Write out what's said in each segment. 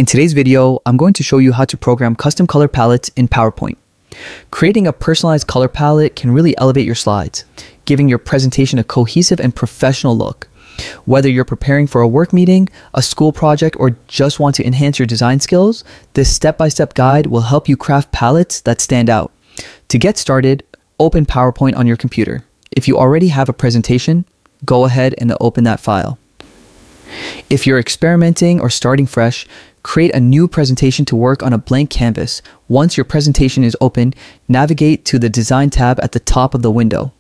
In today's video, I'm going to show you how to program custom color palettes in PowerPoint. Creating a personalized color palette can really elevate your slides, giving your presentation a cohesive and professional look. Whether you're preparing for a work meeting, a school project, or just want to enhance your design skills, this step-by-step guide will help you craft palettes that stand out. To get started, open PowerPoint on your computer. If you already have a presentation, go ahead and open that file. If you're experimenting or starting fresh, create a new presentation to work on a blank canvas. Once your presentation is open, navigate to the Design tab at the top of the window.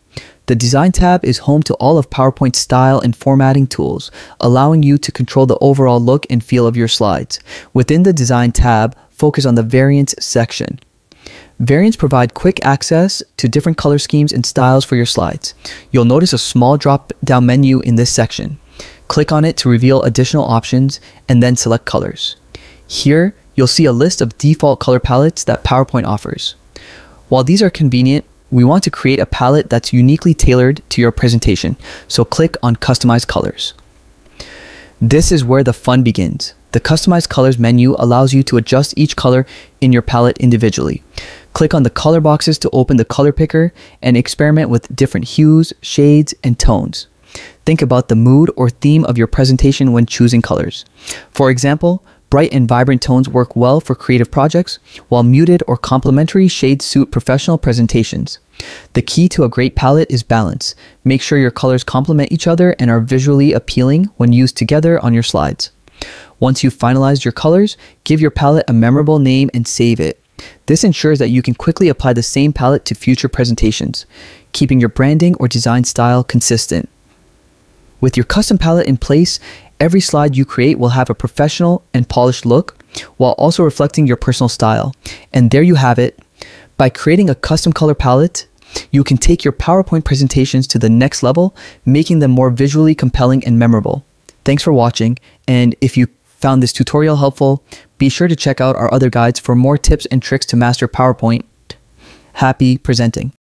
The Design tab is home to all of PowerPoint's style and formatting tools, allowing you to control the overall look and feel of your slides. Within the Design tab, focus on the Variants section. Variants provide quick access to different color schemes and styles for your slides. You'll notice a small drop-down menu in this section. Click on it to reveal additional options and then select colors. Here, you'll see a list of default color palettes that PowerPoint offers. While these are convenient, we want to create a palette that's uniquely tailored to your presentation, so click on Customize Colors. This is where the fun begins. The Customize Colors menu allows you to adjust each color in your palette individually. Click on the color boxes to open the color picker and experiment with different hues, shades, and tones. Think about the mood or theme of your presentation when choosing colors. For example, bright and vibrant tones work well for creative projects, while muted or complementary shades suit professional presentations. The key to a great palette is balance. Make sure your colors complement each other and are visually appealing when used together on your slides. Once you've finalized your colors, give your palette a memorable name and save it. This ensures that you can quickly apply the same palette to future presentations, keeping your branding or design style consistent. With your custom palette in place, every slide you create will have a professional and polished look, while also reflecting your personal style. And there you have it. By creating a custom color palette, you can take your PowerPoint presentations to the next level, making them more visually compelling and memorable. Thanks for watching, and if you found this tutorial helpful, be sure to check out our other guides for more tips and tricks to master PowerPoint. Happy presenting!